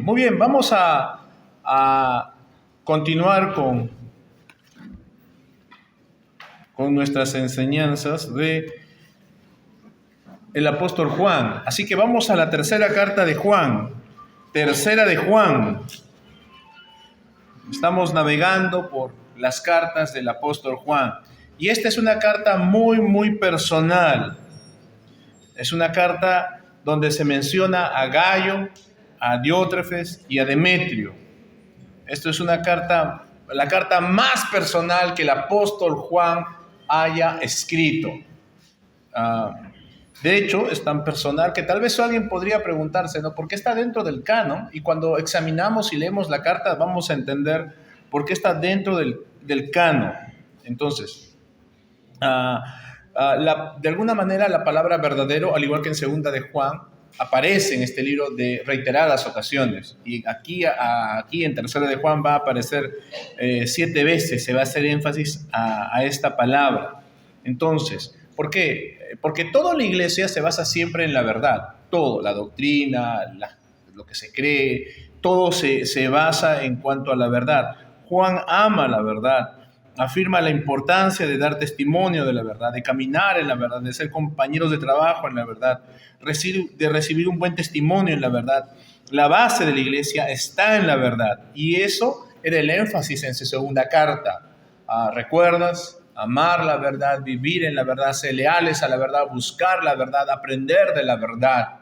muy bien, vamos a continuar con nuestras enseñanzas de el apóstol Juan. Así que vamos a la tercera carta de Juan. Tercera de Juan. Estamos navegando por las cartas del apóstol Juan. Y esta es una carta muy, muy personal. Es una carta donde se menciona a Gayo, a Diótrefes y a Demetrio. Esto es una carta, la carta más personal que el apóstol Juan haya escrito. De hecho, es tan personal que tal vez alguien podría preguntarse, ¿no? ¿Por qué está dentro del canon? Y cuando examinamos y leemos la carta, vamos a entender por qué está dentro del canon. Entonces, de alguna manera la palabra verdadero, al igual que en segunda de Juan, aparece en este libro de reiteradas ocasiones. Y aquí en tercera de Juan va a aparecer 7 veces, se va a hacer énfasis a esta palabra. Entonces, ¿por qué? Porque toda la iglesia se basa siempre en la verdad. Todo, la doctrina, lo que se cree, todo se basa en cuanto a la verdad. Juan ama la verdad, afirma la importancia de dar testimonio de la verdad, de caminar en la verdad, de ser compañeros de trabajo en la verdad, de recibir un buen testimonio en la verdad. La base de la iglesia está en la verdad, y eso era el énfasis en su segunda carta. ¿Recuerdas? Amar la verdad, vivir en la verdad, ser leales a la verdad, buscar la verdad, aprender de la verdad.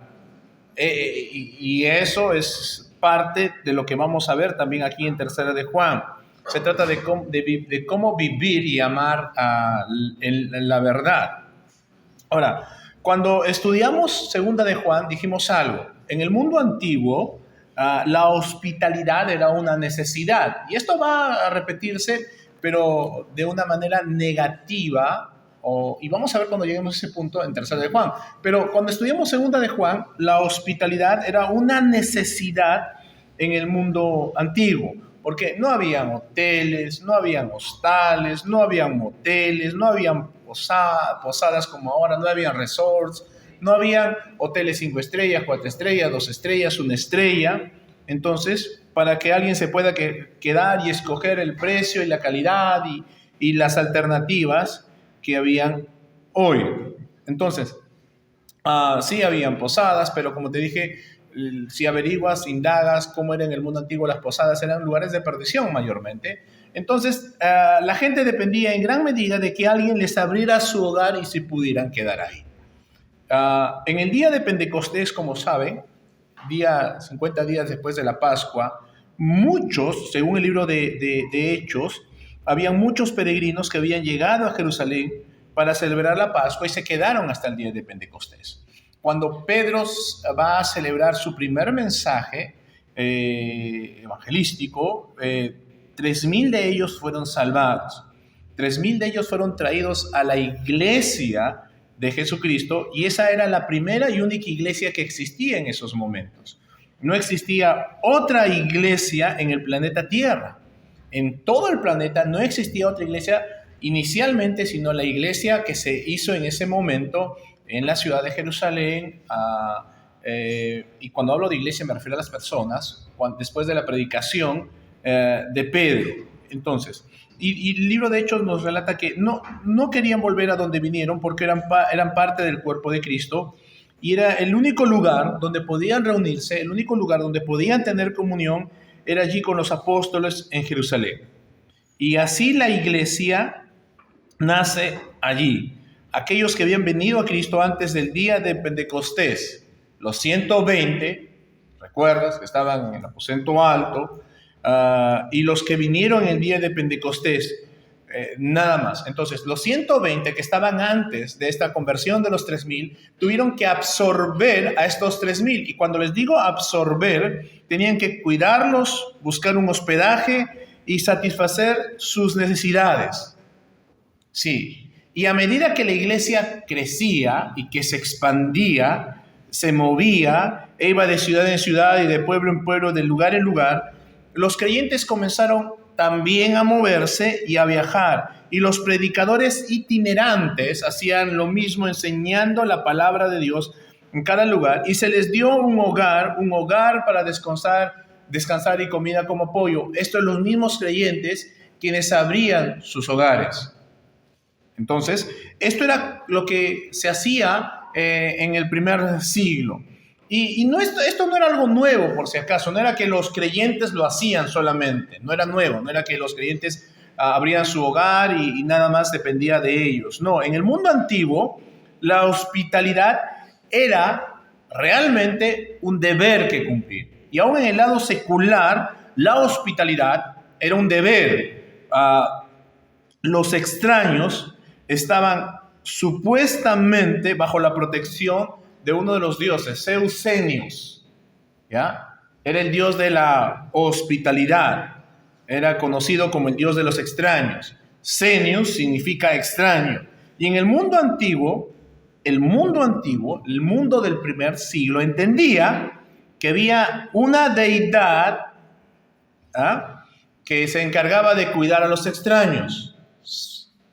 Y eso es parte de lo que vamos a ver también aquí en tercera de Juan. Se trata de cómo vivir y amar en la verdad. Ahora, cuando estudiamos segunda de Juan, dijimos algo. En el mundo antiguo, la hospitalidad era una necesidad. Y esto va a repetirse, pero de una manera negativa. Y vamos a ver cuando lleguemos a ese punto en tercera de Juan. Pero cuando estudiamos segunda de Juan, la hospitalidad era una necesidad en el mundo antiguo. Porque no habían hoteles, no habían hostales, no habían moteles, no habían posadas como ahora, no habían resorts, no habían hoteles 5 estrellas, 4 estrellas, 2 estrellas, 1 estrella. Entonces, para que alguien se pueda quedar y escoger el precio y la calidad y las alternativas que habían hoy. Entonces, sí habían posadas, pero como te dije, si averiguas, indagas cómo era en el mundo antiguo, las posadas eran lugares de perdición mayormente. Entonces, la gente dependía en gran medida de que alguien les abriera su hogar y se pudieran quedar ahí. En el día de Pentecostés, como saben, 50 días después de la Pascua, muchos, según el libro de Hechos, habían muchos peregrinos que habían llegado a Jerusalén para celebrar la Pascua y se quedaron hasta el día de Pentecostés. Cuando Pedro va a celebrar su primer mensaje evangelístico, 3,000 de ellos fueron salvados. 3,000 de ellos fueron traídos a la iglesia de Jesucristo, y esa era la primera y única iglesia que existía en esos momentos. No existía otra iglesia en el planeta Tierra. En todo el planeta no existía otra iglesia inicialmente, sino la iglesia que se hizo en ese momento en la ciudad de Jerusalén. Y cuando hablo de iglesia me refiero a las personas, después de la predicación de Pedro. Entonces, y el libro de Hechos nos relata que no querían volver a donde vinieron porque eran parte del cuerpo de Cristo, y era el único lugar donde podían reunirse, el único lugar donde podían tener comunión era allí con los apóstoles en Jerusalén. Y así la iglesia nace allí. Aquellos que habían venido a Cristo antes del día de Pentecostés, los 120, recuerdas, que estaban en el aposento alto, y los que vinieron el día de Pentecostés, nada más. Entonces, los 120 que estaban antes de esta conversión de los 3,000, tuvieron que absorber a estos 3,000. Y cuando les digo absorber, tenían que cuidarlos, buscar un hospedaje y satisfacer sus necesidades. Sí. Y a medida que la iglesia crecía y que se expandía, se movía, e iba de ciudad en ciudad y de pueblo en pueblo, de lugar en lugar, los creyentes comenzaron también a moverse y a viajar. Y los predicadores itinerantes hacían lo mismo, enseñando la palabra de Dios en cada lugar. Y se les dio un hogar para descansar descansar y comida como pollo. Esto los mismos creyentes quienes abrían sus hogares. Entonces, esto era lo que se hacía en el primer siglo. Y no, esto no era algo nuevo, por si acaso, no era que los creyentes lo hacían solamente, no era nuevo, no era que los creyentes abrían su hogar y nada más dependía de ellos. No, en el mundo antiguo, la hospitalidad era realmente un deber que cumplir. Y aún en el lado secular, la hospitalidad era un deber. Los extraños estaban supuestamente bajo la protección de uno de los dioses, Zeus Zenius, ¿ya? Era el dios de la hospitalidad, era conocido como el dios de los extraños. Zenius significa extraño. Y en el mundo antiguo, el mundo del primer siglo, entendía que había una deidad que se encargaba de cuidar a los extraños,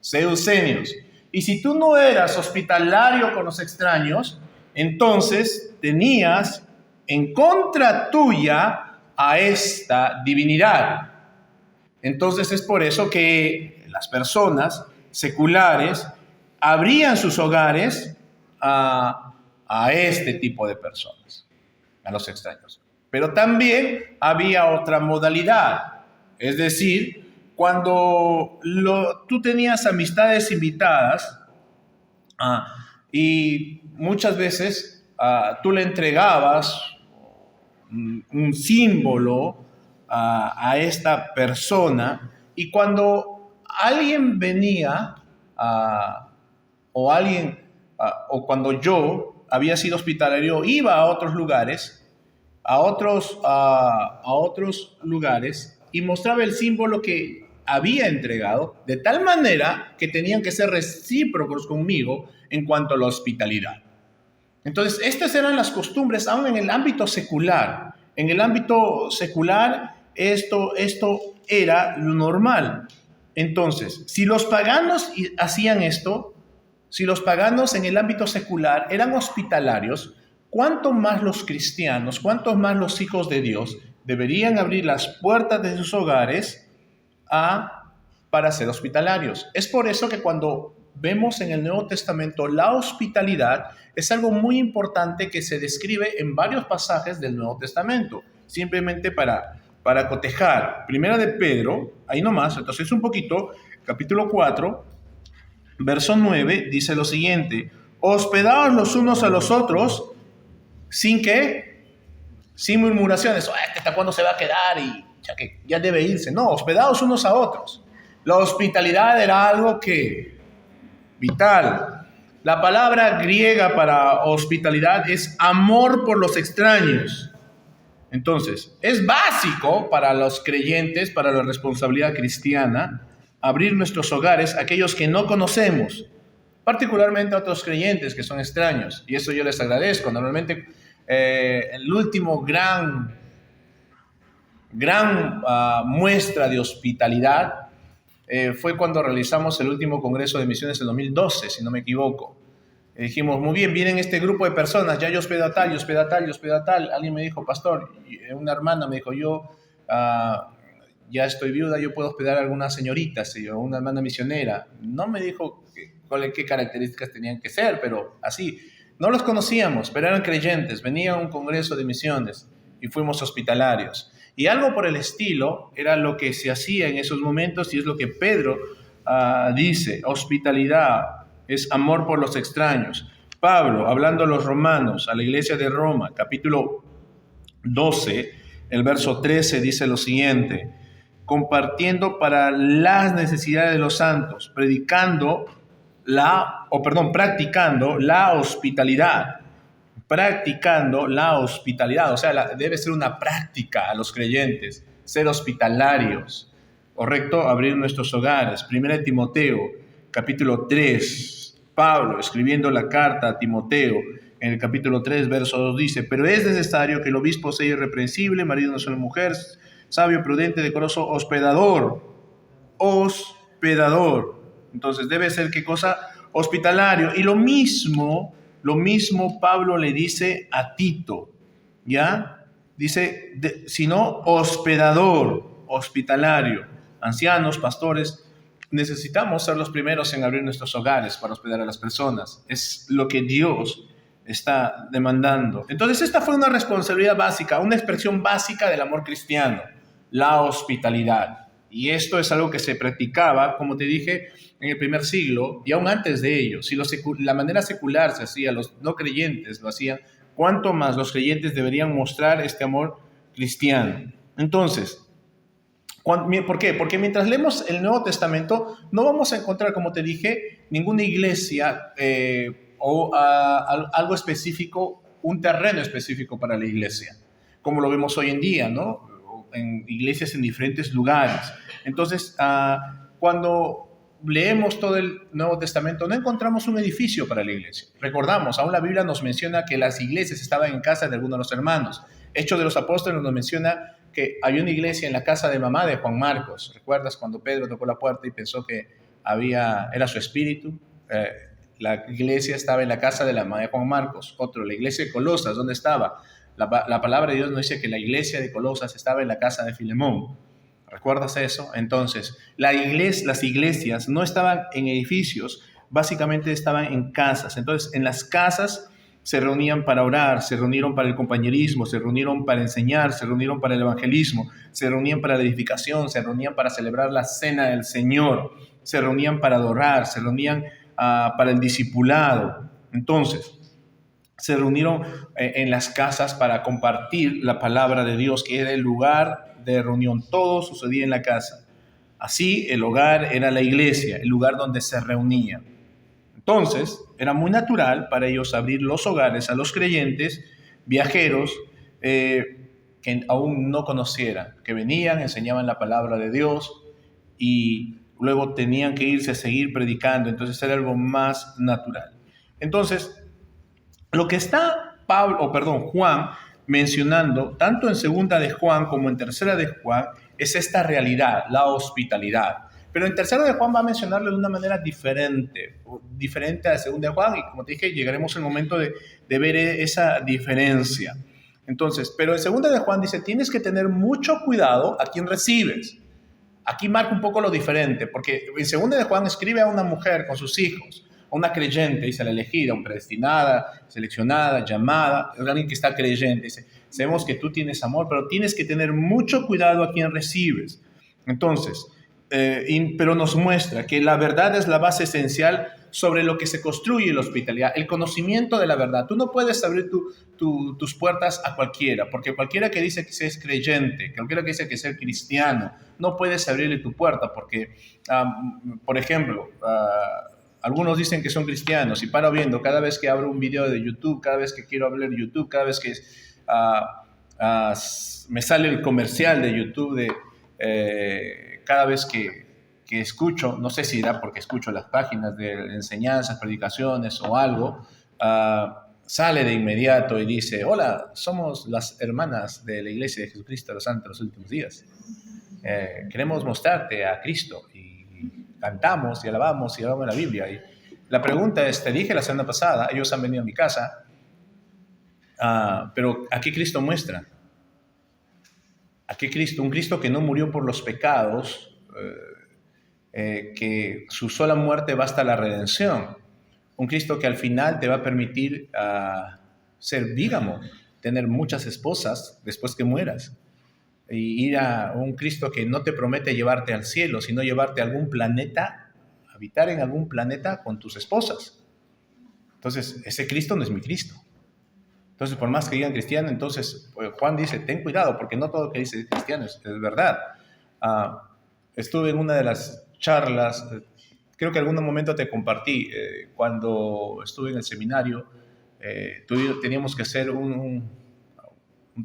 Zeus Zenius. Y si tú no eras hospitalario con los extraños, entonces tenías en contra tuya a esta divinidad. Entonces es por eso que las personas seculares abrían sus hogares a este tipo de personas, a los extraños. Pero también había otra modalidad, es decir, cuando tú tenías amistades invitadas y muchas veces tú le entregabas un símbolo a esta persona, y cuando alguien venía o cuando yo había sido hospitalario, iba a otros lugares, a otros lugares y mostraba el símbolo que había entregado, de tal manera que tenían que ser recíprocos conmigo en cuanto a la hospitalidad. Entonces, estas eran las costumbres aún en el ámbito secular. En el ámbito secular, esto era lo normal. Entonces, si los paganos hacían esto, si los paganos en el ámbito secular eran hospitalarios, ¿cuánto más los cristianos, cuánto más los hijos de Dios deberían abrir las puertas de sus hogares para ser hospitalarios? Es por eso que cuando vemos en el Nuevo Testamento la hospitalidad, es algo muy importante que se describe en varios pasajes del Nuevo Testamento, simplemente para cotejar. Primera de Pedro, ahí nomás, entonces un poquito, capítulo 4, verso 9, dice lo siguiente: hospedaos los unos a los otros, ¿sin qué? Sin murmuraciones. ¿Hasta cuándo se va a quedar? Y ya debe irse. No, hospedaos unos a otros. La hospitalidad era algo que vital. La palabra griega para hospitalidad es amor por los extraños. Entonces, es básico para los creyentes, para la responsabilidad cristiana, abrir nuestros hogares a aquellos que no conocemos, particularmente a otros creyentes que son extraños. Y eso yo les agradezco. Normalmente, el último gran muestra de hospitalidad fue cuando realizamos el último Congreso de Misiones en 2012, si no me equivoco. Dijimos, muy bien, vienen este grupo de personas, ya yo hospedo a tal, yo hospedo a tal, yo hospedo a tal. Alguien me dijo, pastor, una hermana me dijo, yo ya estoy viuda, yo puedo hospedar a algunas señoritas, una hermana misionera. No me dijo qué características tenían que ser, pero así. No los conocíamos, pero eran creyentes, venía a un Congreso de Misiones y fuimos hospitalarios. Y algo por el estilo era lo que se hacía en esos momentos, y es lo que Pedro dice: hospitalidad es amor por los extraños. Pablo, hablando a los romanos, a la iglesia de Roma, capítulo 12, el verso 13, dice lo siguiente: compartiendo para las necesidades de los santos, practicando la hospitalidad. Practicando la hospitalidad, o sea, debe ser una práctica a los creyentes, ser hospitalarios, correcto, abrir nuestros hogares. Primera de Timoteo, capítulo 3, Pablo escribiendo la carta a Timoteo, en el capítulo 3, verso 2 dice: pero es necesario que el obispo sea irreprensible, marido de una sola mujer, sabio, prudente, decoroso, hospedador. Entonces debe ser, ¿qué cosa? Hospitalario. Y lo mismo Pablo le dice a Tito, ¿ya? dice, sino hospedador, hospitalario. Ancianos, pastores, necesitamos ser los primeros en abrir nuestros hogares para hospedar a las personas. Es lo que Dios está demandando. Entonces, esta fue una responsabilidad básica, una expresión básica del amor cristiano, la hospitalidad. Y esto es algo que se practicaba, como te dije, en el primer siglo y aún antes de ello. Si la manera secular se hacía, los no creyentes lo hacían, ¿cuánto más los creyentes deberían mostrar este amor cristiano? Entonces, ¿por qué? Porque mientras leemos el Nuevo Testamento, no vamos a encontrar, como te dije, ninguna iglesia algo específico, un terreno específico para la iglesia, como lo vemos hoy en día, ¿no? En iglesias en diferentes lugares. Entonces, cuando leemos todo el Nuevo Testamento, no encontramos un edificio para la iglesia. Recordamos, aún la Biblia nos menciona que las iglesias estaban en casa de algunos de los hermanos. Hechos de los Apóstoles nos menciona que había una iglesia en la casa de mamá de Juan Marcos. ¿Recuerdas cuando Pedro tocó la puerta y pensó que era su espíritu? La iglesia estaba en la casa de la mamá de Juan Marcos. Otro, la iglesia de Colosas, ¿dónde estaba? La palabra de Dios nos dice que la iglesia de Colosas estaba en la casa de Filemón. ¿Recuerdas eso? Entonces, las iglesias no estaban en edificios, básicamente estaban en casas. Entonces, en las casas se reunían para orar, se reunieron para el compañerismo, se reunieron para enseñar, se reunieron para el evangelismo, se reunían para la edificación, se reunían para celebrar la cena del Señor, se reunían para adorar, se reunían para el discipulado. Entonces, se reunieron en las casas para compartir la palabra de Dios, que era el lugar de reunión. Todo sucedía en la casa. Así, el hogar era la iglesia, el lugar donde se reunían. Entonces, era muy natural para ellos abrir los hogares a los creyentes, viajeros, que aún no conocieran, que venían, enseñaban la palabra de Dios y luego tenían que irse a seguir predicando. Entonces, era algo más natural. Entonces, lo que está Juan mencionando, tanto en segunda de Juan como en tercera de Juan, es esta realidad, la hospitalidad. Pero en tercera de Juan va a mencionarlo de una manera diferente a la segunda de Juan, y como te dije, llegaremos al momento de ver esa diferencia. Entonces, pero en segunda de Juan dice, tienes que tener mucho cuidado a quien recibes. Aquí marca un poco lo diferente, porque en segunda de Juan escribe a una mujer con sus hijos, a una creyente, dice la elegida, una predestinada, seleccionada, llamada, es alguien que está creyente. Dice, sabemos que tú tienes amor, pero tienes que tener mucho cuidado a quien recibes. Entonces, pero nos muestra que la verdad es la base esencial sobre lo que se construye la hospitalidad, el conocimiento de la verdad. Tú no puedes abrir tus puertas a cualquiera, porque cualquiera que dice que es creyente, cualquiera que dice que es cristiano, no puedes abrirle tu puerta, porque, por ejemplo, algunos dicen que son cristianos y paro viendo cada vez que abro un video de YouTube, cada vez que quiero hablar de YouTube, cada vez que me sale el comercial de YouTube, cada vez que escucho, no sé si era porque escucho las páginas de enseñanzas, predicaciones o algo, sale de inmediato y dice, hola, somos las hermanas de la Iglesia de Jesucristo de los Santos de los Últimos Días. Queremos mostrarte a Cristo y cantamos y alabamos la Biblia. Y la pregunta es, te dije la semana pasada, ellos han venido a mi casa, pero ¿a qué Cristo muestra? ¿A qué Cristo? Un Cristo que no murió por los pecados, que su sola muerte basta la redención. Un Cristo que al final te va a permitir ser bígamo, tener muchas esposas después que mueras. Y ir a un Cristo que no te promete llevarte al cielo, sino llevarte a algún planeta, habitar en algún planeta con tus esposas. Entonces, ese Cristo no es mi Cristo. Entonces, por más que digan cristiano, entonces Juan dice, ten cuidado, porque no todo lo que dice cristiano es verdad. Estuve en una de las charlas, creo que en algún momento te compartí, cuando estuve en el seminario, teníamos que hacer un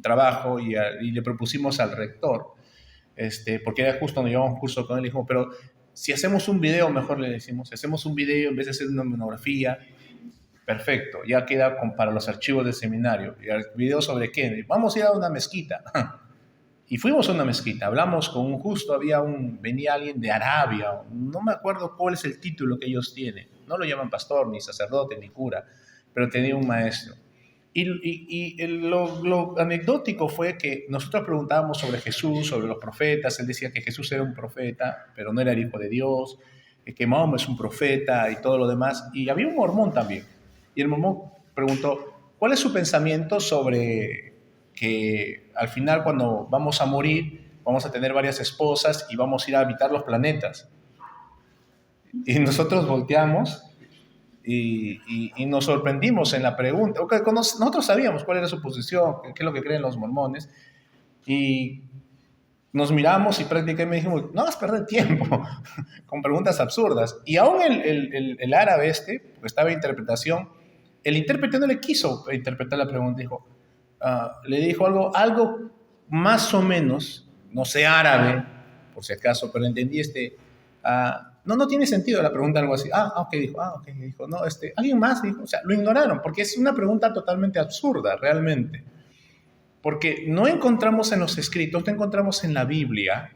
trabajo y le propusimos al rector, porque era justo cuando llevábamos un curso con él, dijo, pero si hacemos un video, mejor le decimos, si hacemos un video en vez de hacer una monografía, perfecto, ya queda para los archivos del seminario. ¿Y el video sobre qué? Vamos a ir a una mezquita. Y fuimos a una mezquita, hablamos con un justo, venía alguien de Arabia, no me acuerdo cuál es el título que ellos tienen, no lo llaman pastor, ni sacerdote, ni cura, pero tenía un maestro. Lo anecdótico fue que nosotros preguntábamos sobre Jesús, sobre los profetas. Él decía que Jesús era un profeta, pero no era el Hijo de Dios, que Mahoma es un profeta y todo lo demás. Y había un mormón también. Y el mormón preguntó, ¿cuál es su pensamiento sobre que al final, cuando vamos a morir, vamos a tener varias esposas y vamos a ir a habitar los planetas? Y nosotros volteamos y nos sorprendimos en la pregunta. Nosotros sabíamos cuál era su posición, qué es lo que creen los mormones, y nos miramos y prácticamente dijimos, no vas a perder tiempo con preguntas absurdas. Y aún el árabe que estaba en interpretación, el intérprete no le quiso interpretar la pregunta, le dijo algo más o menos, no sé árabe, por si acaso, pero entendí no tiene sentido la pregunta, algo así. Dijo, no, alguien más dijo, o sea, lo ignoraron, porque es una pregunta totalmente absurda, realmente. Porque no encontramos en los escritos, no encontramos en la Biblia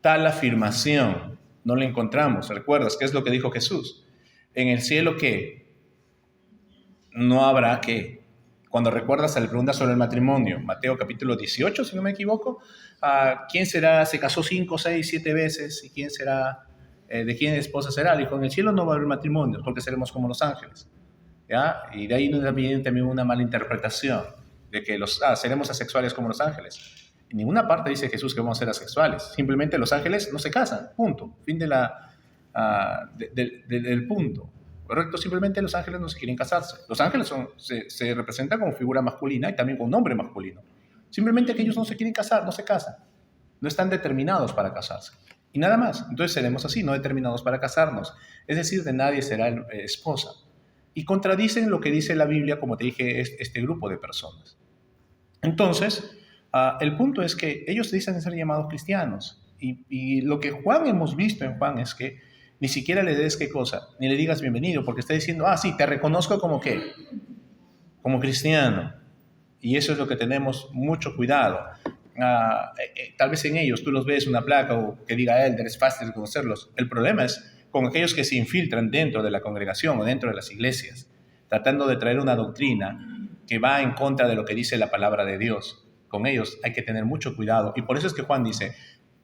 tal afirmación, no la encontramos. ¿Recuerdas qué es lo que dijo Jesús? En el cielo, ¿qué? No habrá qué. Cuando recuerdas, le preguntas sobre el matrimonio, Mateo capítulo 18, si no me equivoco, ¿quién será? Se casó 5, 6, 7 veces, ¿y quién será? ¿De quién esposa será? Dijo, en el cielo no va a haber matrimonio, porque seremos como los ángeles. ¿Ya? Y de ahí nos viene también una mala interpretación de que seremos asexuales como los ángeles. En ninguna parte dice Jesús que vamos a ser asexuales. Simplemente los ángeles no se casan, punto. Fin del punto. ¿Correcto? Simplemente los ángeles no se quieren casarse. Los ángeles se representan como figura masculina y también como nombre masculino. Simplemente que ellos no se quieren casar, no se casan. No están determinados para casarse. Y nada más. Entonces seremos así, no determinados para casarnos. Es decir, de nadie será esposa. Y contradicen lo que dice la Biblia, como te dije, este grupo de personas. Entonces, el punto es que ellos dicen ser llamados cristianos. Y lo que hemos visto en Juan es que ni siquiera le des qué cosa, ni le digas bienvenido, porque está diciendo, sí, te reconozco como qué, como cristiano. Y eso es lo que tenemos mucho cuidado. Tal vez en ellos tú los ves una placa o que diga Elder, es fácil reconocerlos. El problema es con aquellos que se infiltran dentro de la congregación o dentro de las iglesias, tratando de traer una doctrina que va en contra de lo que dice la palabra de Dios. Con ellos hay que tener mucho cuidado. Y por eso es que Juan dice,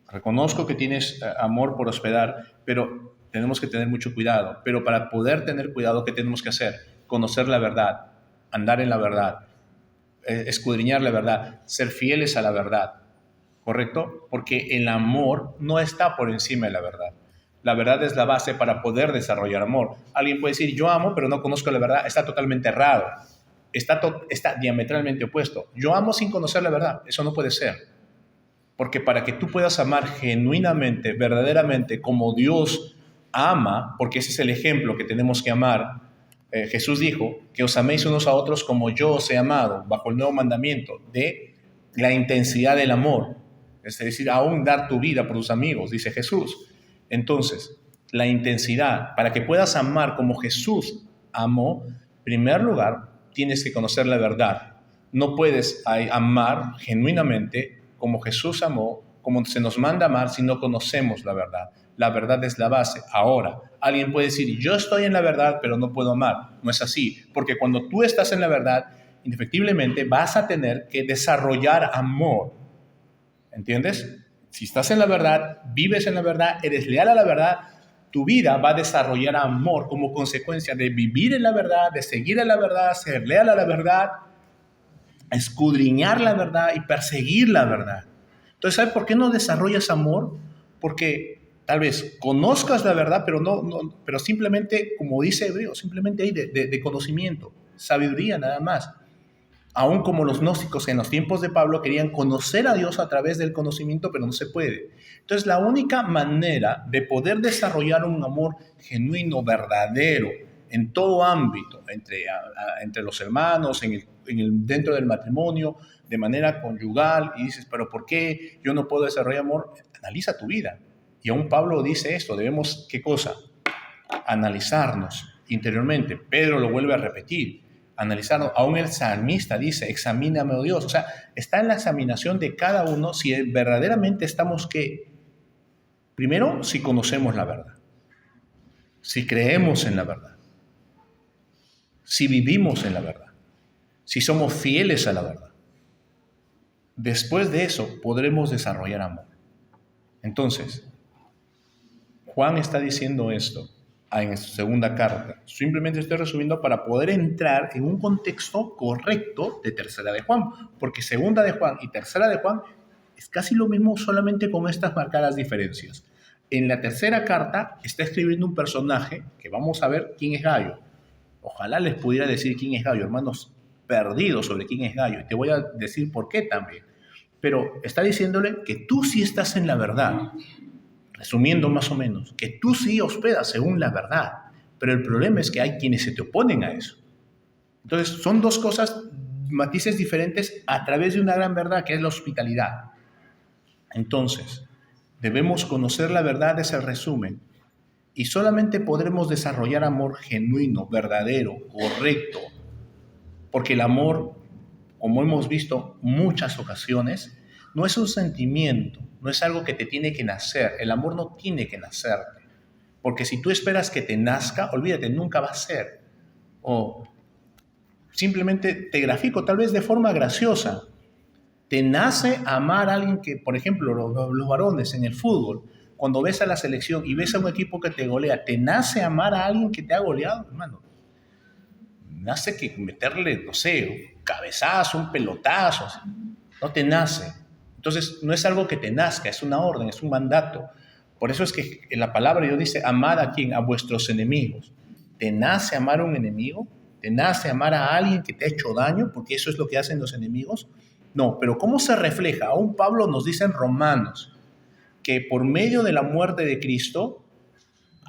reconozco que tienes amor por hospedar, pero tenemos que tener mucho cuidado. Pero para poder tener cuidado, ¿qué tenemos que hacer? Conocer la verdad, andar en la verdad, escudriñar la verdad, ser fieles a la verdad, ¿correcto? Porque el amor no está por encima de la verdad. La verdad es la base para poder desarrollar amor. Alguien puede decir, yo amo, pero no conozco la verdad. Está totalmente errado. Está diametralmente opuesto. Yo amo sin conocer la verdad. Eso no puede ser. Porque para que tú puedas amar genuinamente, verdaderamente, como Dios ama, porque ese es el ejemplo que tenemos que amar, Jesús dijo que os améis unos a otros como yo os he amado, bajo el nuevo mandamiento de la intensidad del amor. Es decir, aún dar tu vida por tus amigos, dice Jesús. Entonces, la intensidad, para que puedas amar como Jesús amó, en primer lugar, tienes que conocer la verdad. No puedes amar genuinamente como Jesús amó, como se nos manda amar si no conocemos la verdad. La verdad es la base. Ahora, alguien puede decir, yo estoy en la verdad, pero no puedo amar. No es así, porque cuando tú estás en la verdad, indefectiblemente vas a tener que desarrollar amor. ¿Entiendes? Si estás en la verdad, vives en la verdad, eres leal a la verdad, tu vida va a desarrollar amor como consecuencia de vivir en la verdad, de seguir en la verdad, ser leal a la verdad, escudriñar la verdad y perseguir la verdad. Entonces, ¿sabes por qué no desarrollas amor? Porque tal vez conozcas la verdad, pero simplemente, como dice Hebreo, simplemente hay de conocimiento, sabiduría nada más. Aún como los gnósticos en los tiempos de Pablo querían conocer a Dios a través del conocimiento, pero no se puede. Entonces, la única manera de poder desarrollar un amor genuino, verdadero, en todo ámbito, entre los hermanos, dentro del matrimonio, de manera conyugal, y dices, pero ¿por qué yo no puedo desarrollar amor? Analiza tu vida. Y aún Pablo dice esto, debemos, ¿qué cosa? Analizarnos interiormente. Pedro lo vuelve a repetir. Analizarnos. Aún el salmista dice, examíname, oh Dios. O sea, está en la examinación de cada uno si verdaderamente estamos ¿qué? Primero, si conocemos la verdad, si creemos en la verdad, si vivimos en la verdad, si somos fieles a la verdad. Después de eso podremos desarrollar amor. Entonces, Juan está diciendo esto en su segunda carta. Simplemente estoy resumiendo para poder entrar en un contexto correcto de tercera de Juan, porque segunda de Juan y tercera de Juan es casi lo mismo, solamente con estas marcadas diferencias. En la tercera carta está escribiendo un personaje que vamos a ver quién es Gayo. Ojalá les pudiera decir quién es Gayo, hermanos, perdidos sobre quién es Gayo. Y te voy a decir por qué también. Pero está diciéndole que tú sí estás en la verdad. Resumiendo más o menos, que tú sí hospedas según la verdad. Pero el problema es que hay quienes se te oponen a eso. Entonces, son dos cosas, matices diferentes a través de una gran verdad que es la hospitalidad. Entonces, debemos conocer la verdad, es el resumen. Y solamente podremos desarrollar amor genuino, verdadero, correcto. Porque el amor, como hemos visto muchas ocasiones, no es un sentimiento, no es algo que te tiene que nacer. El amor no tiene que nacerte. Porque si tú esperas que te nazca, olvídate, nunca va a ser. O simplemente te grafico, tal vez de forma graciosa. Te nace amar a alguien que, por ejemplo, los varones en el fútbol, cuando ves a la selección y ves a un equipo que te golea, ¿te nace amar a alguien que te ha goleado, hermano? Nace que meterle, no sé, un cabezazo, un pelotazo, así. No te nace. Entonces, no es algo que te nazca, es una orden, es un mandato. Por eso es que en la palabra Dios dice, amad a quién, a vuestros enemigos. ¿Te nace amar a un enemigo? ¿Te nace amar a alguien que te ha hecho daño? Porque eso es lo que hacen los enemigos. No, pero ¿cómo se refleja? Aún Pablo nos dice en Romanos que por medio de la muerte de Cristo,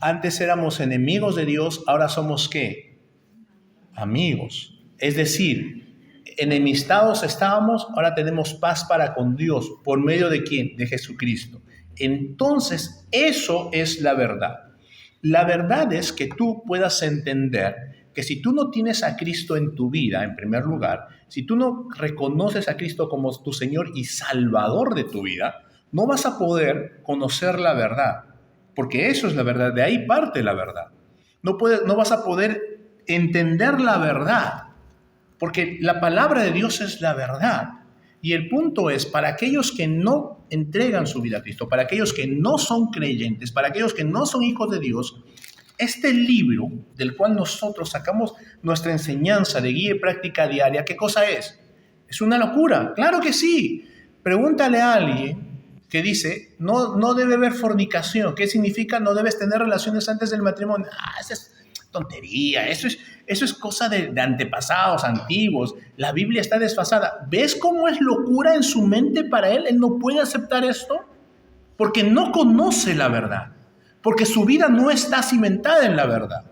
antes éramos enemigos de Dios, ahora somos ¿qué? Amigos. Es decir, enemistados estábamos, ahora tenemos paz para con Dios. ¿Por medio de quién? De Jesucristo. Entonces, eso es la verdad. La verdad es que tú puedas entender que si tú no tienes a Cristo en tu vida, en primer lugar, si tú no reconoces a Cristo como tu Señor y Salvador de tu vida, no vas a poder conocer la verdad, porque eso es la verdad, de ahí parte la verdad. No vas a poder entender la verdad, porque la palabra de Dios es la verdad. Y el punto es, para aquellos que no entregan su vida a Cristo, para aquellos que no son creyentes, para aquellos que no son hijos de Dios, este libro del cual nosotros sacamos nuestra enseñanza de guía y práctica diaria, ¿qué cosa es? ¿Es una locura? Claro que sí. Pregúntale a alguien que dice, no debe haber fornicación. ¿Qué significa? No debes tener relaciones antes del matrimonio. Esa es tontería, eso es cosa de antepasados, antiguos. La Biblia está desfasada. ¿Ves cómo es locura en su mente para él? Él no puede aceptar esto porque no conoce la verdad, porque su vida no está cimentada en la verdad.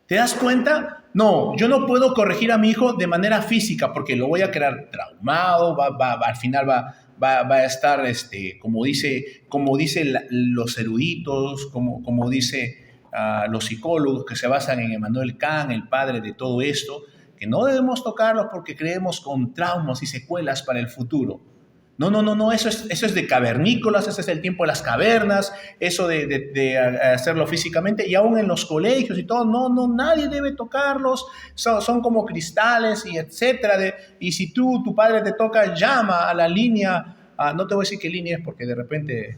¿Te das cuenta? No, yo no puedo corregir a mi hijo de manera física porque lo voy a crear traumado, al final va a estar, como dice los eruditos, como dice los psicólogos que se basan en Emmanuel Kant, el padre de todo esto, que no debemos tocarlos porque creemos con traumas y secuelas para el futuro. No, eso es de cavernícolas, ese es el tiempo de las cavernas, eso de hacerlo físicamente, y aún en los colegios y todo, no, nadie debe tocarlos, son como cristales y etcétera, y si tu padre te toca, llama a la línea, no te voy a decir qué línea es porque de repente,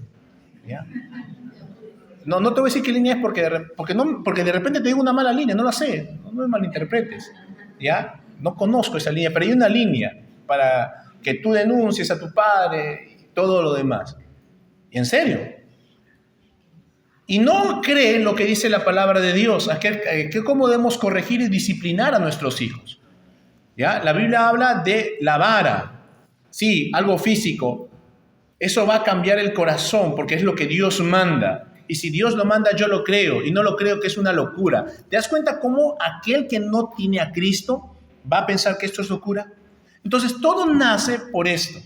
¿ya? No te voy a decir qué línea es porque de repente te digo una mala línea, no la sé, no me malinterpretes, ¿ya? No conozco esa línea, pero hay una línea para que tú denuncies a tu padre y todo lo demás. Y en serio. Y no creen lo que dice la palabra de Dios, que cómo debemos corregir y disciplinar a nuestros hijos. ¿Ya? La Biblia habla de la vara. Sí, algo físico. Eso va a cambiar el corazón porque es lo que Dios manda. Y si Dios lo manda, yo lo creo. Y no lo creo que es una locura. ¿Te das cuenta cómo aquel que no tiene a Cristo va a pensar que esto es locura? Entonces, todo nace por esto.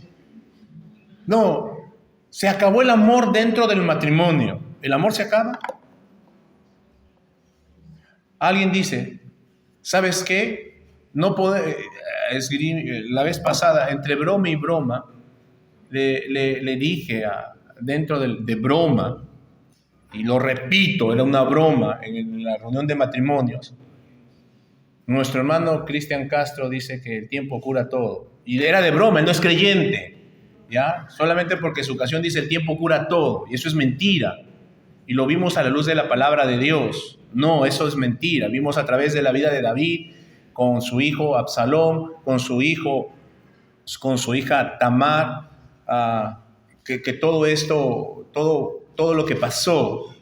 No, se acabó el amor dentro del matrimonio. ¿El amor se acaba? Alguien dice, ¿sabes qué? No puedo, la vez pasada, entre broma y broma, le dije dentro de broma, y lo repito, era una broma en la reunión de matrimonios, Nuestro hermano Cristian Castro dice que el tiempo cura todo. Y era de broma, él no es creyente, ¿ya? Solamente porque su canción dice el tiempo cura todo. Y eso es mentira. Y lo vimos a la luz de la palabra de Dios. No, eso es mentira. Vimos a través de la vida de David, con su hijo Absalón, con su hija Tamar, que todo esto, todo lo que pasó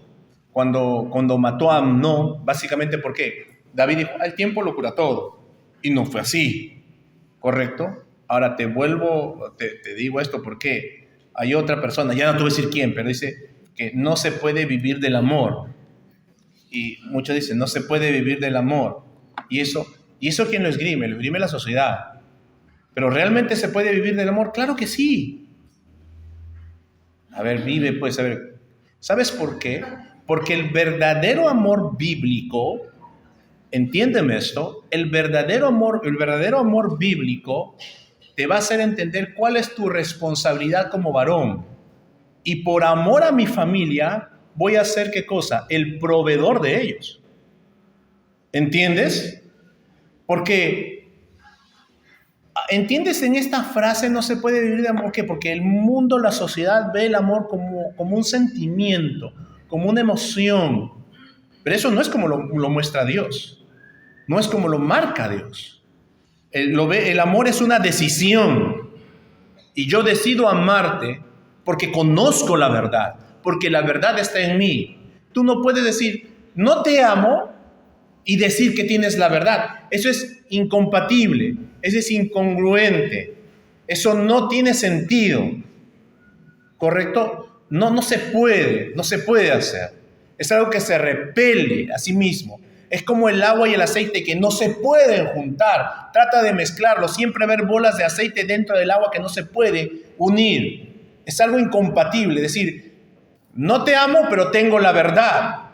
cuando mató a Amnón, básicamente porque David dijo, el tiempo lo cura todo. Y no fue así, ¿correcto? Ahora te digo esto porque hay otra persona, ya no te voy a decir quién, pero dice que no se puede vivir del amor. Y muchos dicen, no se puede vivir del amor. ¿Y eso quién lo esgrime? Lo esgrime la sociedad. ¿Pero realmente se puede vivir del amor? Claro que sí. A ver, vive, pues, a ver. ¿Sabes por qué? Porque el verdadero amor bíblico, entiéndeme esto, el verdadero amor bíblico te va a hacer entender cuál es tu responsabilidad como varón. Y por amor a mi familia, voy a ser, ¿qué cosa? El proveedor de ellos. ¿Entiendes? Porque, ¿entiendes? En esta frase no se puede vivir de amor. ¿Por qué? Porque el mundo, la sociedad ve el amor como un sentimiento, como una emoción. Pero eso no es como lo muestra Dios. No es como lo marca Dios. El amor es una decisión. Y yo decido amarte porque conozco la verdad, porque la verdad está en mí. Tú no puedes decir, no te amo y decir que tienes la verdad. Eso es incompatible, eso es incongruente, eso no tiene sentido, ¿correcto? No se puede hacer. Es algo que se repele a sí mismo. Es como el agua y el aceite que no se pueden juntar. Trata de mezclarlo, siempre ver bolas de aceite dentro del agua que no se pueden unir. Es algo incompatible, es decir, no te amo, pero tengo la verdad.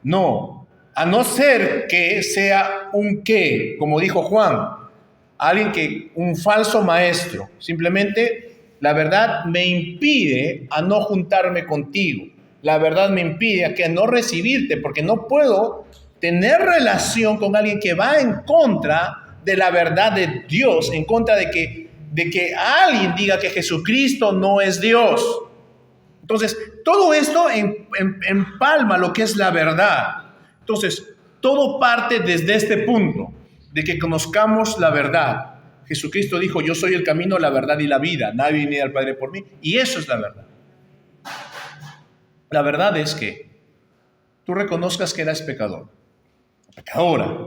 No, a no ser que sea un qué, como dijo Juan, un falso maestro. Simplemente la verdad me impide a no juntarme contigo. La verdad me impide a no recibirte, porque no puedo tener relación con alguien que va en contra de la verdad de Dios, en contra de que alguien diga que Jesucristo no es Dios. Entonces, todo esto empalma lo que es la verdad. Entonces, todo parte desde este punto, de que conozcamos la verdad. Jesucristo dijo, yo soy el camino, la verdad y la vida. Nadie viene al Padre por mí. Y eso es la verdad. La verdad es que tú reconozcas que eres pecador, pecadora.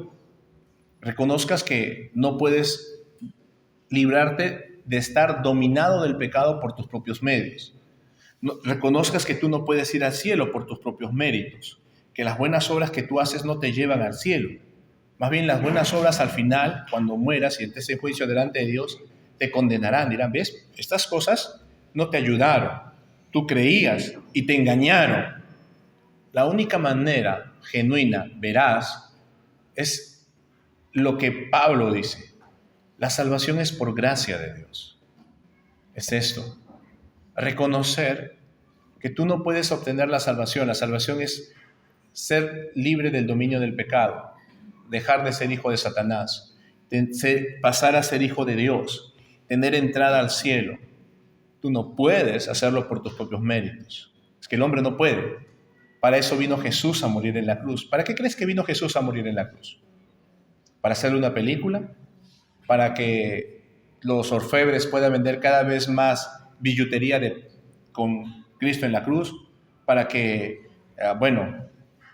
Reconozcas que no puedes librarte de estar dominado del pecado por tus propios medios. Reconozcas que tú no puedes ir al cielo por tus propios méritos, que las buenas obras que tú haces no te llevan al cielo. Más bien las buenas obras al final, cuando mueras y estés en juicio delante de Dios, te condenarán. Dirán, ¿ves? Estas cosas no te ayudaron. Tú creías y te engañaron. La única manera genuina, veraz, es lo que Pablo dice. La salvación es por gracia de Dios. Es esto. Reconocer que tú no puedes obtener la salvación. La salvación es ser libre del dominio del pecado, dejar de ser hijo de Satanás, pasar a ser hijo de Dios, tener entrada al cielo. Tú no puedes hacerlo por tus propios méritos. Es que el hombre no puede. Para eso vino Jesús a morir en la cruz. ¿Para qué crees que vino Jesús a morir en la cruz? ¿Para hacerle una película? ¿Para que los orfebres puedan vender cada vez más billutería con Cristo en la cruz? ¿Para que,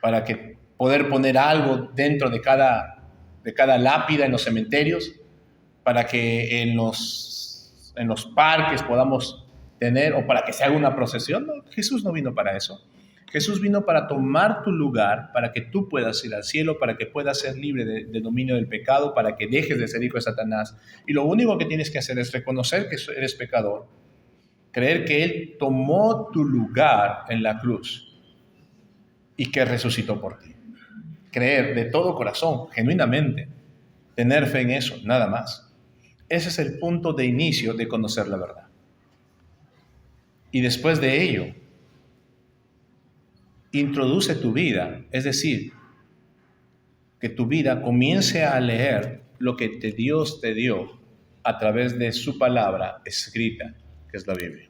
para que poder poner algo dentro de cada lápida en los cementerios? ¿Para que en los parques podamos tener, o para que se haga una procesión? No, Jesús no vino para eso. Jesús vino para tomar tu lugar, para que tú puedas ir al cielo, para que puedas ser libre de dominio del pecado, para que dejes de ser hijo de Satanás. Y lo único que tienes que hacer es reconocer que eres pecador, creer que Él tomó tu lugar en la cruz y que resucitó por ti. Creer de todo corazón, genuinamente, tener fe en eso, nada más. Ese es el punto de inicio de conocer la verdad. Y después de ello, introduce tu vida, es decir, que tu vida comience a leer lo que Dios te dio a través de su palabra escrita, que es la Biblia.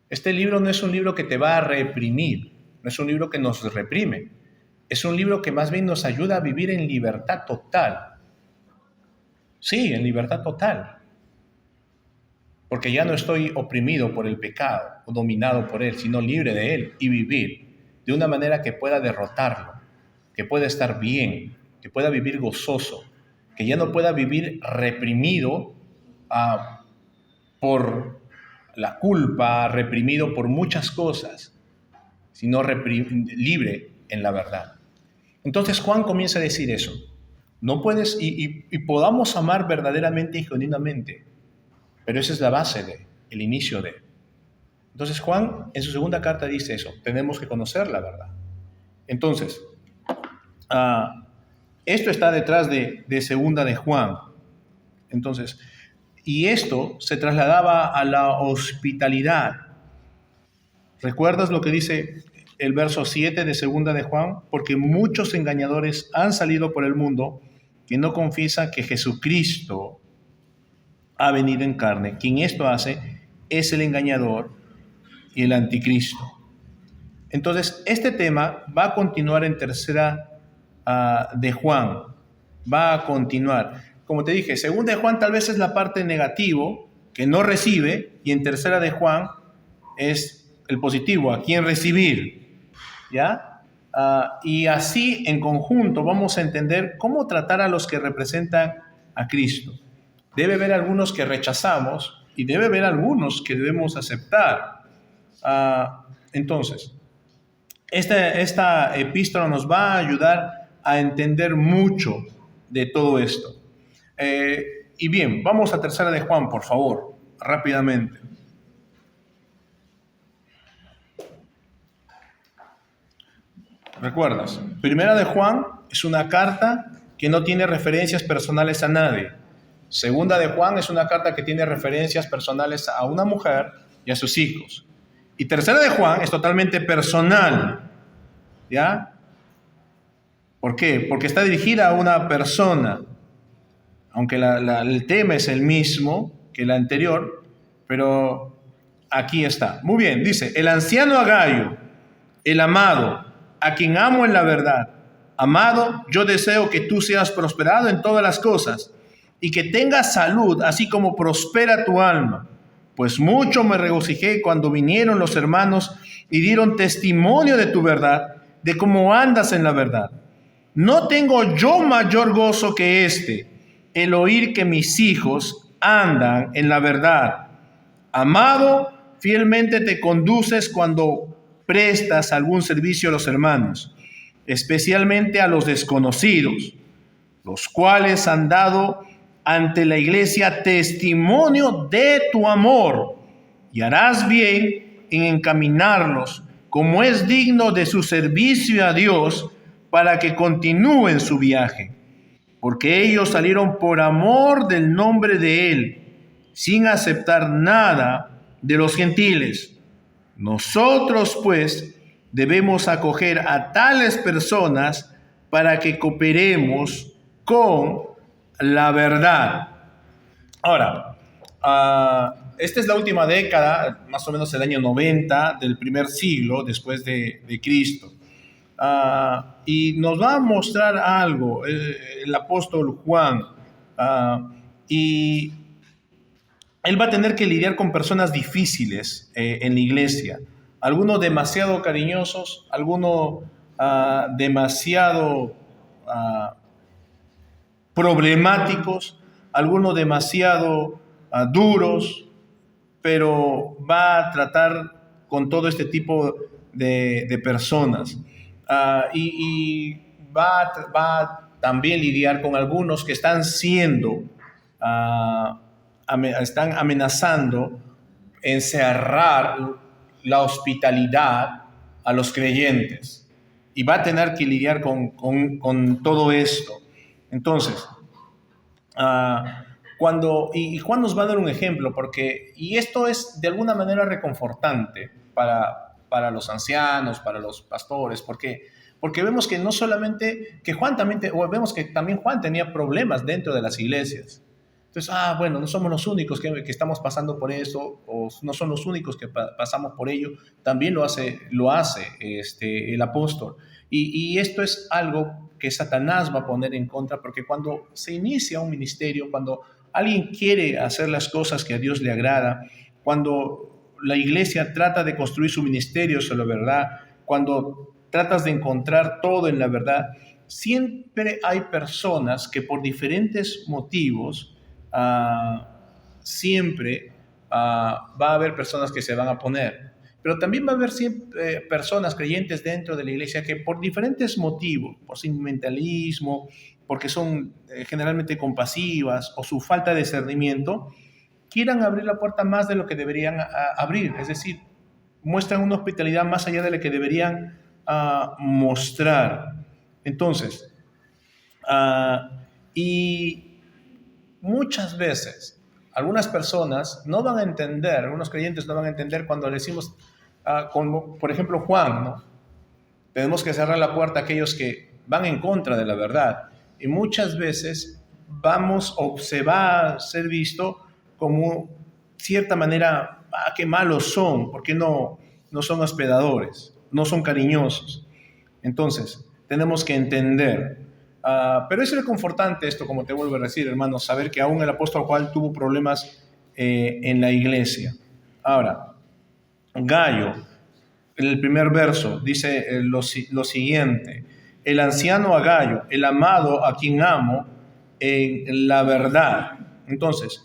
Este libro no es un libro que te va a reprimir, no es un libro que nos reprime, es un libro que más bien nos ayuda a vivir en libertad total. Sí, en libertad total. Porque ya no estoy oprimido por el pecado o dominado por él, sino libre de él y vivir de una manera que pueda derrotarlo, que pueda estar bien, que pueda vivir gozoso, que ya no pueda vivir reprimido por la culpa, reprimido por muchas cosas, sino libre en la verdad. Entonces Juan comienza a decir eso. No puedes, y podamos amar verdaderamente y genuinamente, pero esa es la base el inicio de. Entonces Juan en su segunda carta dice eso, tenemos que conocer la verdad. Entonces, esto está detrás de segunda de Juan. Entonces, y esto se trasladaba a la hospitalidad. ¿Recuerdas lo que dice el verso 7 de segunda de Juan? Porque muchos engañadores han salido por el mundo que no confiesan que Jesucristo ha venido en carne. Quien esto hace es el engañador y el anticristo. Entonces, este tema va a continuar en tercera de Juan. Va a continuar. Como te dije, segunda de Juan tal vez es la parte negativo, que no recibe, y en tercera de Juan es el positivo, a quién recibir. ¿Ya? Y así en conjunto vamos a entender cómo tratar a los que representan a Cristo. Debe haber algunos que rechazamos y debe haber algunos que debemos aceptar. Entonces, esta epístola nos va a ayudar a entender mucho de todo esto. Y bien, vamos a tercera de Juan, por favor, rápidamente. ¿Recuerdas? Primera de Juan es una carta que no tiene referencias personales a nadie. Segunda de Juan es una carta que tiene referencias personales a una mujer y a sus hijos. Y tercera de Juan es totalmente personal. ¿Ya? ¿Por qué? Porque está dirigida a una persona. Aunque el tema es el mismo que el anterior, pero aquí está. Muy bien, dice, el anciano Agayo, el amado, a quien amo en la verdad. Amado, yo deseo que tú seas prosperado en todas las cosas y que tengas salud, así como prospera tu alma. Pues mucho me regocijé cuando vinieron los hermanos y dieron testimonio de tu verdad, de cómo andas en la verdad. No tengo yo mayor gozo que este, el oír que mis hijos andan en la verdad. Amado, fielmente te conduces cuando prestas algún servicio a los hermanos, especialmente a los desconocidos, los cuales han dado ante la iglesia testimonio de tu amor, y harás bien en encaminarlos como es digno de su servicio a Dios para que continúen su viaje, porque ellos salieron por amor del nombre de Él, sin aceptar nada de los gentiles. Nosotros, pues, debemos acoger a tales personas para que cooperemos con la verdad. Ahora, esta es la última década, más o menos el año 90 del primer siglo después de Cristo. Y nos va a mostrar algo el apóstol Juan. Y él va a tener que lidiar con personas difíciles en la iglesia. Algunos demasiado cariñosos, algunos demasiado problemáticos, algunos demasiado duros, pero va a tratar con todo este tipo de personas. Y va a también lidiar con algunos que están están amenazando encerrar la hospitalidad a los creyentes. Y va a tener que lidiar con todo esto. Entonces, y Juan nos va a dar un ejemplo, y esto es de alguna manera reconfortante para los ancianos, para los pastores, porque porque vemos que no solamente, que Juan también, vemos que también Juan tenía problemas dentro de las iglesias. Entonces, bueno, no somos los únicos que estamos pasando por eso, o no son los únicos que pasamos por ello, también lo hace el apóstol. Y esto es algo que Satanás va a poner en contra, porque cuando se inicia un ministerio, cuando alguien quiere hacer las cosas que a Dios le agrada, cuando la iglesia trata de construir su ministerio sobre la verdad, cuando tratas de encontrar todo en la verdad, siempre hay personas que por diferentes motivos, siempre va a haber personas que se van a oponer. Pero también va a haber siempre personas creyentes dentro de la iglesia que por diferentes motivos, por sentimentalismo, porque son generalmente compasivas o su falta de discernimiento, quieran abrir la puerta más de lo que deberían abrir. Es decir, muestran una hospitalidad más allá de la que deberían mostrar. Entonces, y muchas veces algunas personas no van a entender, algunos creyentes no van a entender cuando le decimos, como por ejemplo Juan, ¿no? Tenemos que cerrar la puerta a aquellos que van en contra de la verdad. Y muchas veces se va a ser visto como cierta manera, qué malos son, porque no son hospedadores, no son cariñosos. Entonces, tenemos que entender. Pero es reconfortante esto, como te vuelvo a decir, hermano, saber que aún el apóstol Juan tuvo problemas en la iglesia. Ahora, Gayo, en el primer verso, dice lo siguiente: el anciano a Gayo, el amado a quien amo en la verdad. Entonces,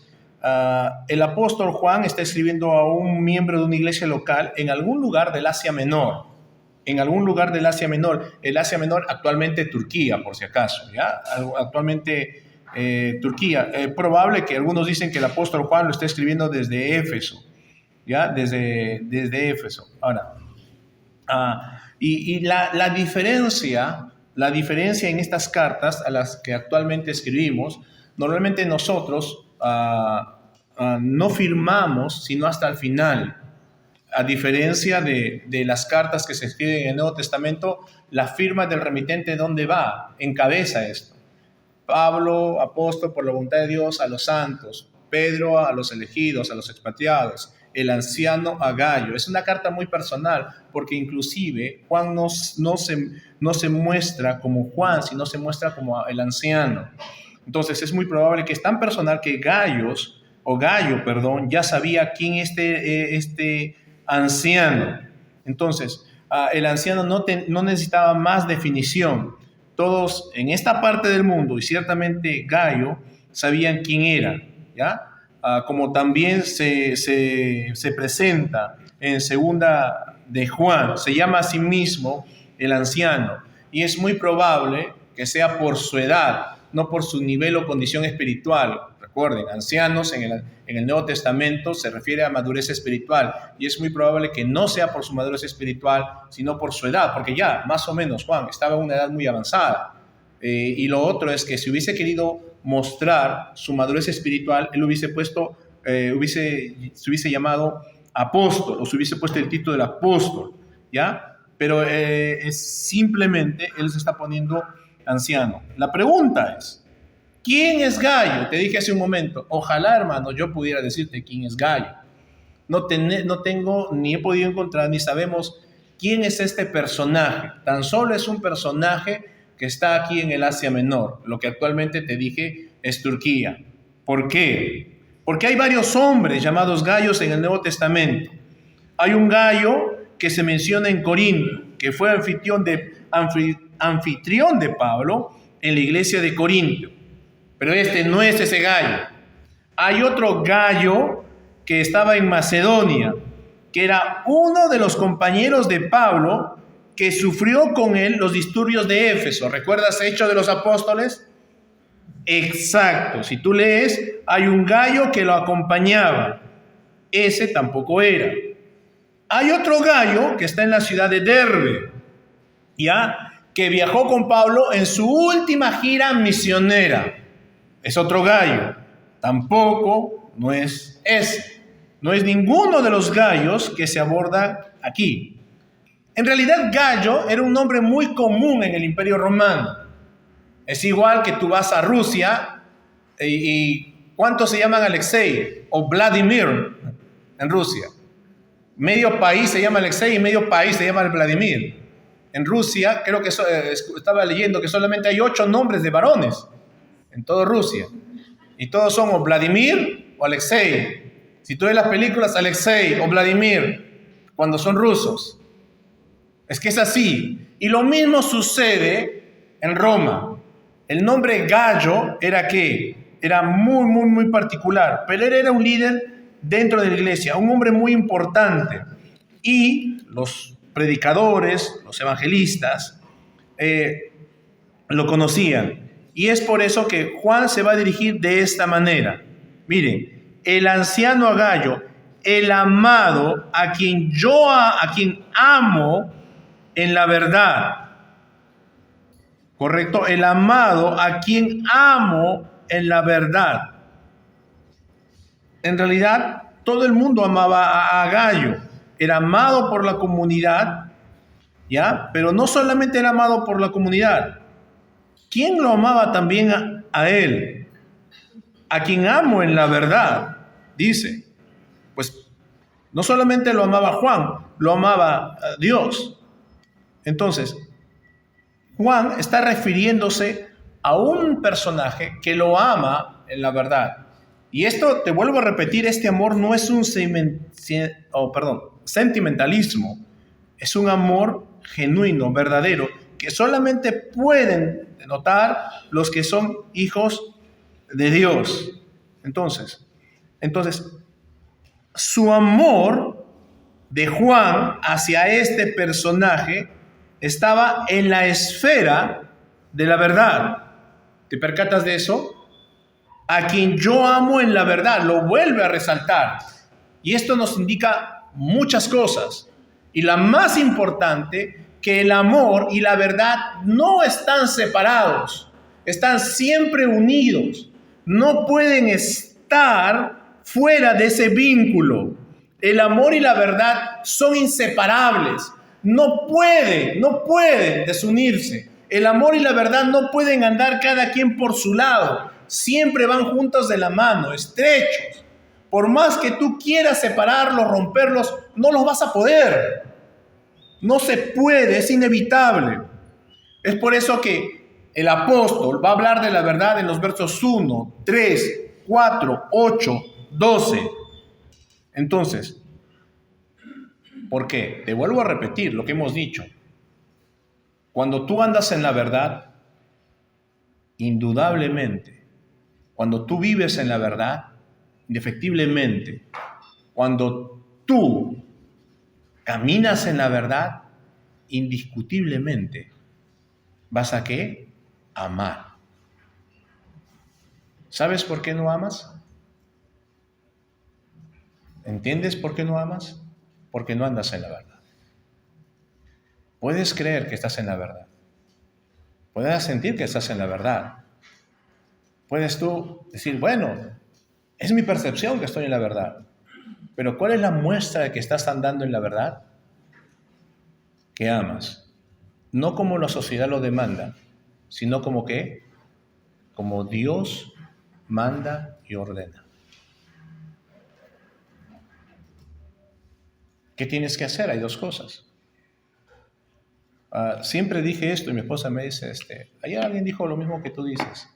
el apóstol Juan está escribiendo a un miembro de una iglesia local en algún lugar del Asia Menor. En algún lugar del Asia Menor. El Asia Menor, actualmente Turquía, por si acaso, ¿ya? Actualmente Turquía. Probable que algunos dicen que el apóstol Juan lo está escribiendo desde Éfeso, ¿ya? Desde Éfeso. Ahora, y la diferencia en estas cartas a las que actualmente escribimos, normalmente nosotros no firmamos sino hasta el final. A diferencia de las cartas que se escriben en el Nuevo Testamento, la firma del remitente, ¿dónde va? Encabeza esto. Pablo, apóstol por la voluntad de Dios a los santos. Pedro a los elegidos, a los expatriados. El anciano a Gayo. Es una carta muy personal, porque inclusive Juan no se muestra como Juan, sino se muestra como el anciano. Entonces es muy probable que es tan personal que Gallo, ya sabía quién este anciano. Entonces, el anciano no necesitaba más definición. Todos en esta parte del mundo, y ciertamente Gallo, sabían quién era, ¿ya? Como también se presenta en segunda de Juan, se llama a sí mismo el anciano, y es muy probable que sea por su edad, no por su nivel o condición espiritual. Recuerden, ancianos en el Nuevo Testamento se refiere a madurez espiritual, y es muy probable que no sea por su madurez espiritual, sino por su edad, porque ya más o menos Juan estaba en una edad muy avanzada. Y lo otro es que si hubiese querido mostrar su madurez espiritual, él se hubiese llamado apóstol, o se hubiese puesto el título del apóstol, ¿ya? Pero simplemente él se está poniendo anciano. La pregunta es, ¿quién es Gallo? Te dije hace un momento, ojalá, hermano, yo pudiera decirte quién es Gallo. No tengo, ni he podido encontrar, ni sabemos quién es este personaje. Tan solo es un personaje que está aquí en el Asia Menor. Lo que actualmente te dije es Turquía. ¿Por qué? Porque hay varios hombres llamados Gallos en el Nuevo Testamento. Hay un Gallo que se menciona en Corinto, que fue anfitrión de Pablo en la iglesia de Corinto. Pero este no es ese Gallo. Hay otro Gallo que estaba en Macedonia, que era uno de los compañeros de Pablo que sufrió con él los disturbios de Éfeso. ¿Recuerdas Hechos de los Apóstoles? Exacto. Si tú lees, hay un Gallo que lo acompañaba. Ese tampoco era. Hay otro Gallo que está en la ciudad de Derbe, ¿ya? Que viajó con Pablo en su última gira misionera. Es otro Gallo. Tampoco no es ese. No es ninguno de los Gallos que se abordan aquí. En realidad, Gallo era un nombre muy común en el Imperio Romano. Es igual que tú vas a Rusia y ¿cuántos se llaman Alexei o Vladimir en Rusia? Medio país se llama Alexei y medio país se llama Vladimir. En Rusia, creo que estaba leyendo que solamente hay 8 nombres de varones en toda Rusia. Y todos son o Vladimir o Alexei. Si tú ves las películas, Alexei o Vladimir, cuando son rusos. Es que es así. Y lo mismo sucede en Roma. El nombre Gallo era ¿qué? Era muy, muy, muy particular. Pero él era un líder dentro de la iglesia, un hombre muy importante. Y los predicadores, los evangelistas, lo conocían. Y es por eso que Juan se va a dirigir de esta manera. Miren, el anciano Gallo, el amado, a quien amo en la verdad. ¿Correcto? El amado, a quien amo en la verdad. En realidad, todo el mundo amaba a Gallo. Era amado por la comunidad, ¿ya? Pero no solamente era amado por la comunidad. ¿Quién lo amaba también a él? A quien amo en la verdad, dice. Pues no solamente lo amaba Juan, lo amaba a Dios. Entonces, Juan está refiriéndose a un personaje que lo ama en la verdad. Y esto, te vuelvo a repetir, este amor no es un sentimentalismo. Es un amor genuino, verdadero, que solamente pueden notar los que son hijos de Dios. Entonces, su amor de Juan hacia este personaje estaba en la esfera de la verdad. ¿Te percatas de eso? A quien yo amo en la verdad, lo vuelve a resaltar. Y esto nos indica muchas cosas. Y la más importante, que el amor y la verdad no están separados, están siempre unidos. No pueden estar fuera de ese vínculo. El amor y la verdad son inseparables. No pueden desunirse. El amor y la verdad no pueden andar cada quien por su lado. Siempre van juntos de la mano, estrechos. Por más que tú quieras separarlos, romperlos, no los vas a poder. No se puede, es inevitable. Es por eso que el apóstol va a hablar de la verdad en los versos 1, 3, 4, 8, 12. Entonces, ¿por qué? Te vuelvo a repetir lo que hemos dicho. Cuando tú andas en la verdad, indudablemente, cuando tú vives en la verdad, indefectiblemente, cuando tú caminas en la verdad, indiscutiblemente, ¿vas a qué? Amar. ¿Sabes por qué no amas? ¿Entiendes por qué no amas? Porque no andas en la verdad. Puedes creer que estás en la verdad. Puedes sentir que estás en la verdad. Puedes tú decir, bueno, es mi percepción que estoy en la verdad. Pero ¿cuál es la muestra de que estás andando en la verdad? Que amas. No como la sociedad lo demanda, sino como que, como Dios manda y ordena. ¿Qué tienes que hacer? Hay 2 cosas. Siempre dije esto y mi esposa me dice, ayer alguien dijo lo mismo que tú dices.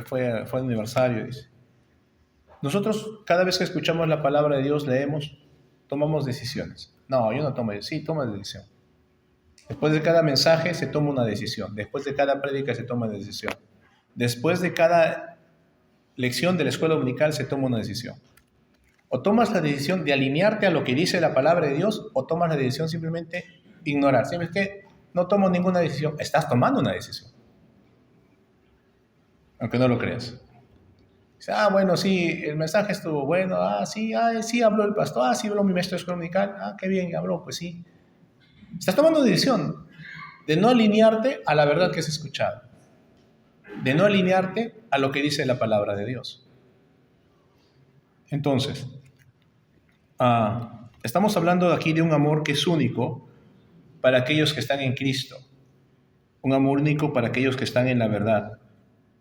Fue aniversario, dice. Nosotros cada vez que escuchamos la palabra de Dios, leemos, tomamos decisiones. No, yo no tomo, sí, toma decisión. Después de cada mensaje se toma una decisión. Después de cada prédica se toma una decisión. Después de cada lección de la escuela dominical se toma una decisión. O tomas la decisión de alinearte a lo que dice la palabra de Dios, o tomas la decisión simplemente ignorar. Siempre es que no tomo ninguna decisión. Estás tomando una decisión. Aunque no lo creas. Dice, bueno, sí, el mensaje estuvo bueno. Sí, habló el pastor. Sí, habló mi maestro de escuela dominical. Qué bien, habló, pues sí. Estás tomando una decisión de no alinearte a la verdad que has escuchado. De no alinearte a lo que dice la palabra de Dios. Entonces, Estamos hablando aquí de un amor que es único para aquellos que están en Cristo, un amor único para aquellos que están en la verdad,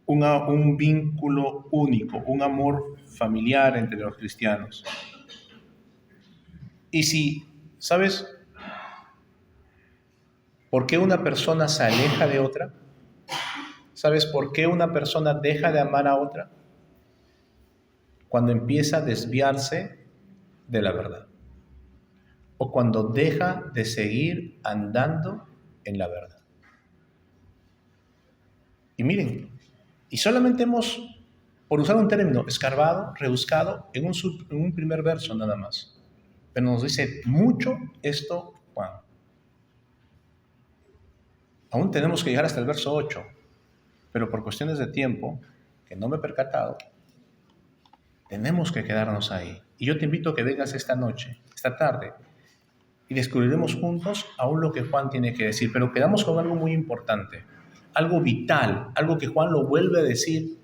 un vínculo único, un amor familiar entre los cristianos. Y si, ¿sabes por qué una persona se aleja de otra? ¿Sabes por qué una persona deja de amar a otra? Cuando empieza a desviarse de la verdad, o cuando deja de seguir andando en la verdad. Y miren, y solamente hemos, por usar un término, escarbado, rebuscado en un primer verso nada más. Pero nos dice mucho esto Juan. Aún tenemos que llegar hasta el verso 8, pero por cuestiones de tiempo, que no me he percatado, tenemos que quedarnos ahí. Y yo te invito a que vengas esta noche, esta tarde, y descubriremos juntos aún lo que Juan tiene que decir. Pero quedamos con algo muy importante, algo vital, algo que Juan lo vuelve a decir.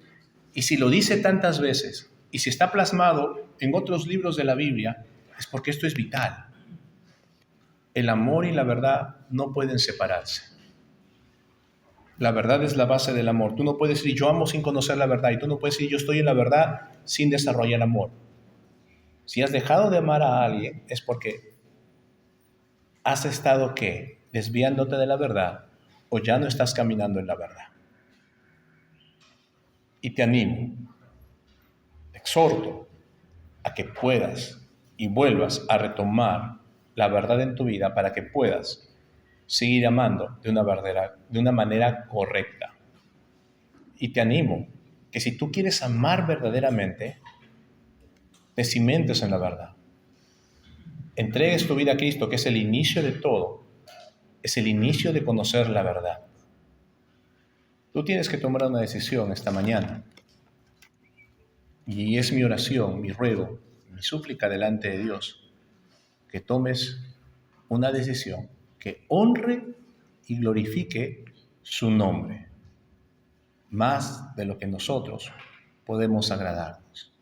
Y si lo dice tantas veces, y si está plasmado en otros libros de la Biblia, es porque esto es vital. El amor y la verdad no pueden separarse. La verdad es la base del amor. Tú no puedes decir yo amo sin conocer la verdad, y tú no puedes decir yo estoy en la verdad sin desarrollar amor. Si has dejado de amar a alguien es porque has estado ¿qué? Desviándote de la verdad, o ya no estás caminando en la verdad. Y te animo, te exhorto a que puedas y vuelvas a retomar la verdad en tu vida para que puedas seguir amando de una manera correcta. Y te animo que si tú quieres amar verdaderamente, te cimentes en la verdad. Entregues tu vida a Cristo, que es el inicio de todo, es el inicio de conocer la verdad. Tú tienes que tomar una decisión esta mañana. Y es mi oración, mi ruego, mi súplica delante de Dios, que tomes una decisión que honre y glorifique su nombre, más de lo que nosotros podemos agradarnos.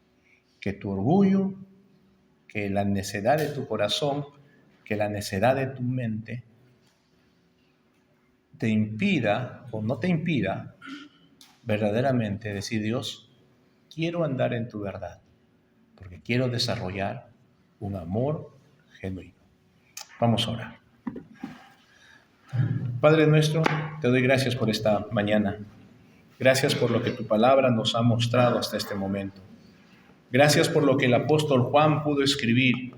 Que tu orgullo, que la necedad de tu corazón, que la necedad de tu mente te impida o no te impida verdaderamente decir Dios, quiero andar en tu verdad, porque quiero desarrollar un amor genuino. Vamos a orar. Padre nuestro, te doy gracias por esta mañana. Gracias por lo que tu palabra nos ha mostrado hasta este momento. Gracias por lo que el apóstol Juan pudo escribir,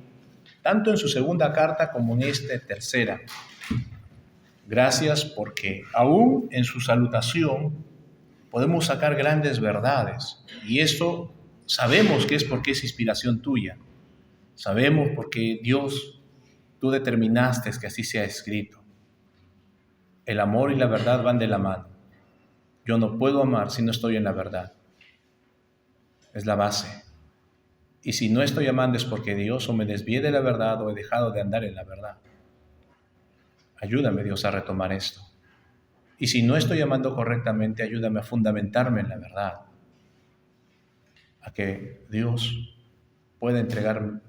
tanto en su segunda carta como en esta tercera. Gracias porque aún en su salutación podemos sacar grandes verdades. Y esto sabemos que es porque es inspiración tuya. Sabemos porque Dios, tú determinaste que así sea escrito. El amor y la verdad van de la mano. Yo no puedo amar si no estoy en la verdad. Es la base. Y si no estoy amando es porque Dios o me desvié de la verdad o he dejado de andar en la verdad. Ayúdame, Dios, a retomar esto. Y si no estoy amando correctamente, ayúdame a fundamentarme en la verdad. A que Dios pueda entregar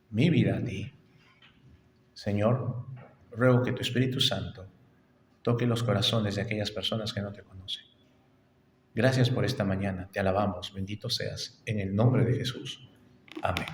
mi vida a ti. Señor, ruego que tu Espíritu Santo toque los corazones de aquellas personas que no te conocen. Gracias por esta mañana. Te alabamos. Bendito seas. En el nombre de Jesús. Amén.